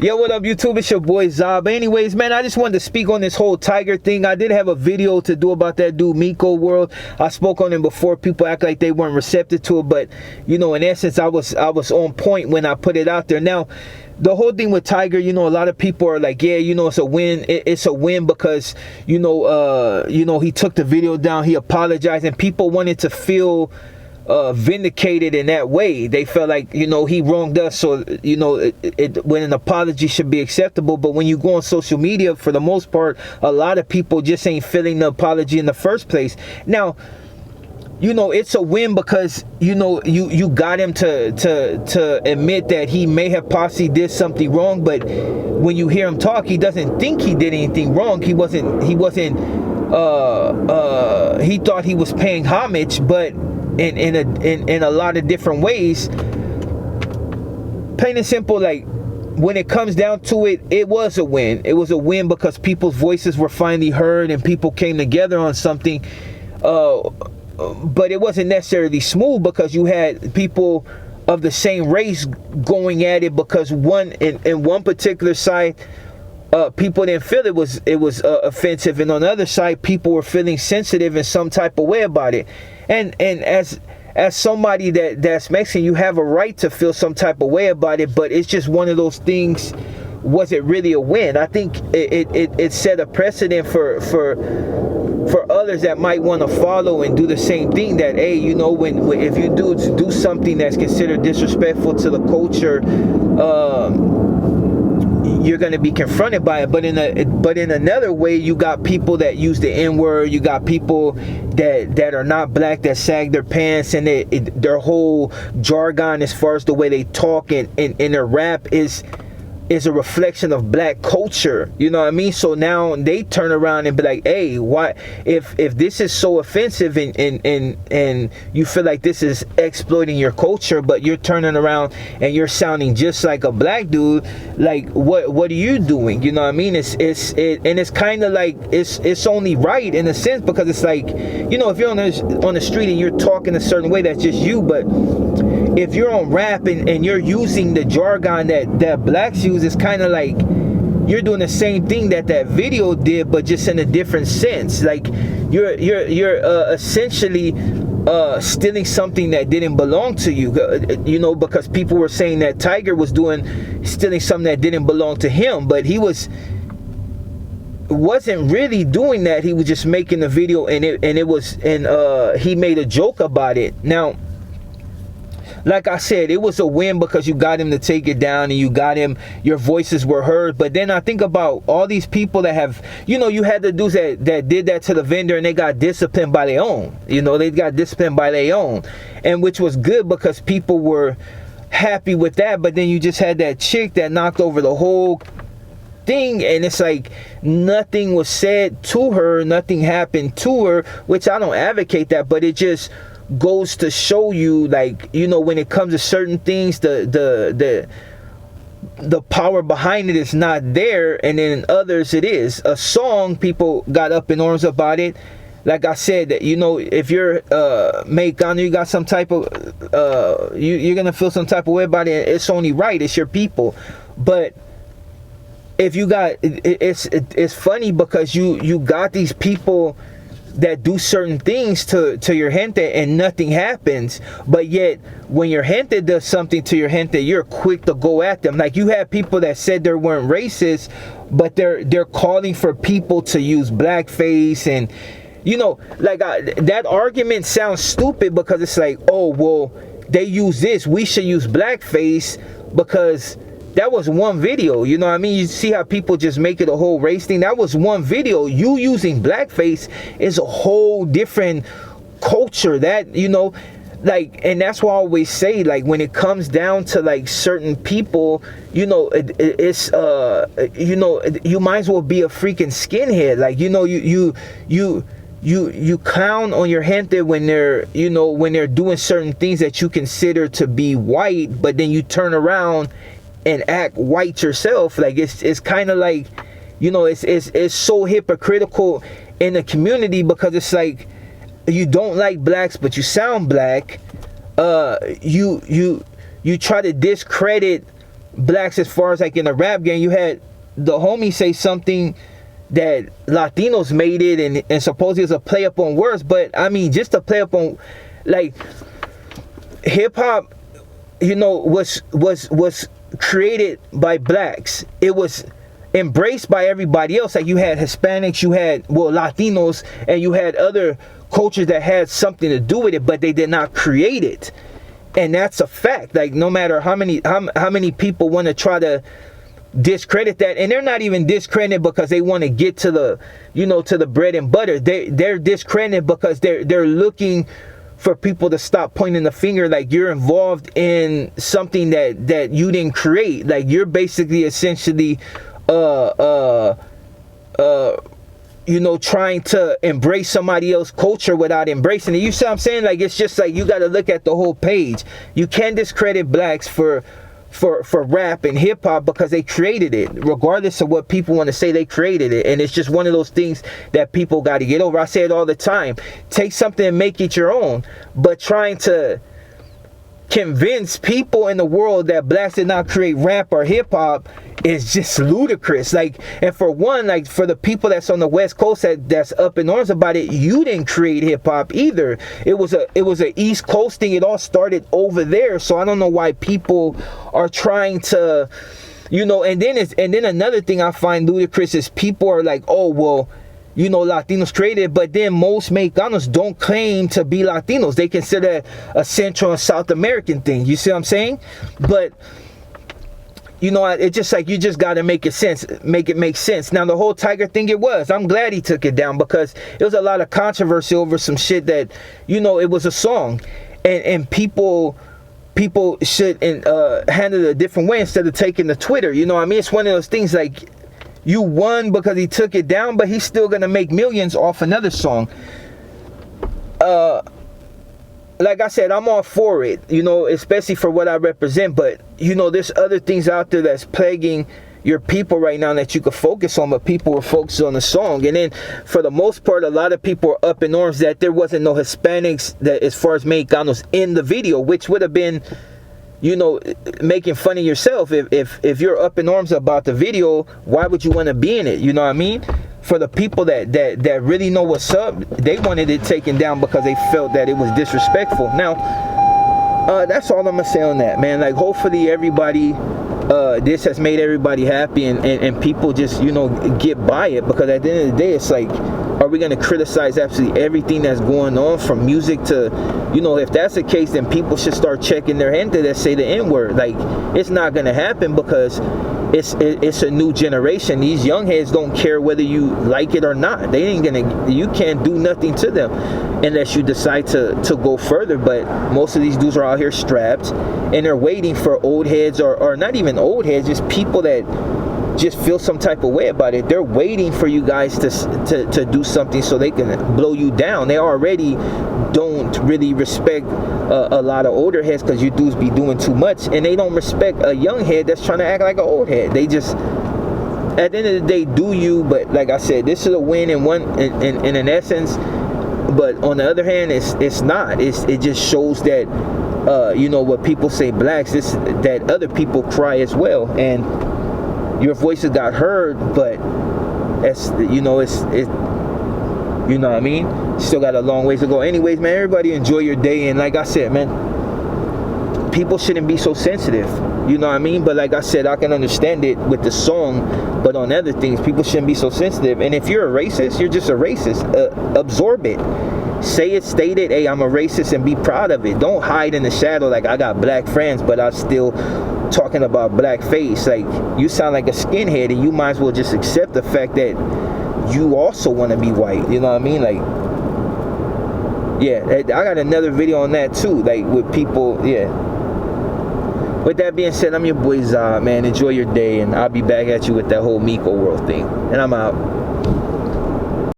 Yo, what up, YouTube? It's your boy Zob. Anyways, man, I just wanted to speak on this whole Tyga thing. I did have a video to do about that dude, Miko World. I spoke on him before. People act like they weren't receptive to it, but you know, in essence, I was on point when I put it out there. Now, the whole thing with Tyga, you know, a lot of people are like, yeah, you know, it's a win. It's a win because you know, he took the video down, he apologized, and people wanted to feel vindicated in that way. They felt like, you know, he wronged us, so you know, when an apology should be acceptable. But when you go on social media, for the most part, a lot of people just ain't feeling the apology in the first place. Now, you know, it's a win because you know you got him to admit that he may have possibly did something wrong, but when you hear him talk, he doesn't think he did anything wrong. He thought he was paying homage, but in a lot of different ways. Plain and simple, like, when it comes down to it, it was a win. It was a win because people's voices were finally heard and people came together on something. But it wasn't necessarily smooth because you had people of the same race going at it, because in one particular side, people didn't feel it was offensive, and on the other side, people were feeling sensitive in some type of way about it. And as somebody that's Mexican, you have a right to feel some type of way about it, but it's just one of those things. Was it really a win? I think it set a precedent for others that might want to follow and do the same thing. That, hey, you know, when if you do something that's considered disrespectful to the culture, you're going to be confronted by it. But in another way, you got people that use the N-word. You got people that are not black that sag their pants, and their whole jargon as far as the way they talk and their rap is a reflection of black culture. You know what I mean? So now they turn around and be like, hey, why, if this is so offensive and you feel like this is exploiting your culture, but you're turning around and you're sounding just like a black dude, like what are you doing? You know what I mean? It's kind of like it's only right in a sense, because it's like, you know, if you're on the street and you're talking a certain way, that's just you. But if you're on rap and you're using the jargon that blacks use, it's kind of like you're doing the same thing that video did, but just in a different sense. Like you're essentially stealing something that didn't belong to you. You know, because people were saying that Tyga was stealing something that didn't belong to him, but he wasn't really doing that. He was just making the video, and he made a joke about it. Now, like I said, it was a win because you got him to take it down, and you got him, your voices were heard. But then I think about all these people that have, you know, you had the dudes that did that to the vendor, and they got disciplined by their own. You know, they got disciplined by their own, and which was good because people were happy with that. But then you just had that chick that knocked over the whole thing, and it's like nothing was said to her, nothing happened to her, which I don't advocate that, but it just goes to show you, like, you know, when it comes to certain things, the power behind it is not there, and then in others it is. A song, people got up in arms about it. Like I said, that, you know, if you're Mexicano, you got some type of you're gonna feel some type of way about it. It's only right, it's your people. But if you got it's funny because you got these people that do certain things to your gente and nothing happens, but yet when your gente does something to your gente, you're quick to go at them. Like, you have people that said they weren't racist, but they're calling for people to use blackface, and you know, like, that argument sounds stupid because it's like, oh well, they use this, we should use blackface because that was one video. You know what I mean? You see how people just make it a whole race thing? That was one video. You using blackface is a whole different culture. That, you know, like, and that's why I always say, like, when it comes down to like certain people, you know, it's you know, you might as well be a freaking skinhead. Like, you know, you clown on your gente when they're, you know, when they're doing certain things that you consider to be white, but then you turn around and act white yourself. Like, it's kind of like, you know, it's so hypocritical in the community, because it's like, you don't like blacks but you sound black. You try to discredit blacks as far as like in the rap game. You had the homie say something that Latinos made it, and supposedly it was a play up on words, but I mean, just to play up on, like, hip hop, you know, was created by blacks. It was embraced by everybody else. Like, you had Hispanics, you had, well, Latinos, and you had other cultures that had something to do with it, but they did not create it. And that's a fact. Like, no matter how many people want to try to discredit that, and they're not even discredited because they want to get to the, you know, to the bread and butter. They're discredited because they're looking for people to stop pointing the finger like you're involved in something that you didn't create. Like, you're basically essentially you know, trying to embrace somebody else's culture without embracing it. You see what I'm saying? Like, it's just like, you got to look at the whole page. You can't discredit blacks for rap and hip hop because they created it. Regardless of what people want to say, they created it. And it's just one of those things that people got to get over. I say it all the time. Take something and make it your own. But trying to convince people in the world that blacks did not create rap or hip hop is just ludicrous. Like, and for one, like, for the people that's on the West Coast that's up in arms about it, you didn't create hip hop either. It was a East Coast thing. It all started over there. So I don't know why people are trying to, you know. And then another thing I find ludicrous is people are like, oh, well, you know, Latinos created, but then most Mexicanos don't claim to be Latinos. They consider it a Central and South American thing. You see what I'm saying? But, you know, it's just like, you just got to make it make sense. Now, the whole Tyga thing, I'm glad he took it down, because it was a lot of controversy over some shit that, you know, it was a song, and people should handle it a different way instead of taking to Twitter. You know what I mean? It's one of those things, like, you won because he took it down, but he's still gonna make millions off another song. Like I said, I'm all for it, you know, especially for what I represent. But, you know, there's other things out there that's plaguing your people right now that you could focus on, but people were focused on the song. And then, for the most part, a lot of people are up in arms that there wasn't no Hispanics, that, as far as Mexicanos, in the video, which would have been, you know, making fun of yourself. If you're up in arms about the video, why would you want to be in it? You know what I mean? For the people that really know what's up, they wanted it taken down because they felt that it was disrespectful. Now, that's all I'm gonna say on that, man. Like, hopefully everybody, this has made everybody happy, and people just, you know, get by it, because at the end of the day, it's like, are we going to criticize absolutely everything that's going on, from music to, you know, if that's the case, then people should start checking their gente that say the N-word. Like, it's not going to happen, because it's a new generation. These young heads don't care whether you like it or not. They ain't gonna, you can't do nothing to them unless you decide to go further. But most of these dudes are out here strapped, and they're waiting for old heads, or not even old heads, just people that just feel some type of way about it. They're waiting for you guys to do something so they can blow you down. They already don't really respect a lot of older heads, because you dudes be doing too much, and they don't respect a young head that's trying to act like an old head. They just, at the end of the day, do you. But like I said, this is a win in an essence, but on the other hand, it's not. It just shows that you know, what people say, blacks, that other people cry as well, and your voices got heard. But it's, you know, it's you know what I mean? Still got a long ways to go. Anyways, man, everybody enjoy your day. And like I said, man, people shouldn't be so sensitive. You know what I mean? But like I said, I can understand it with the song, but on other things, people shouldn't be so sensitive. And if you're a racist, you're just a racist. Absorb it. Say it, state it. Hey, I'm a racist, and be proud of it. Don't hide in the shadow like, I got black friends, but I still talking about blackface. Like, you sound like a skinhead, and you might as well just accept the fact that you also want to be white. You know what I mean? Like, yeah, I got another video on that too, like, with people. Yeah, with that being said, I'm your boy Zah, man. Enjoy your day, and I'll be back at you with that whole Miko world thing, and I'm out.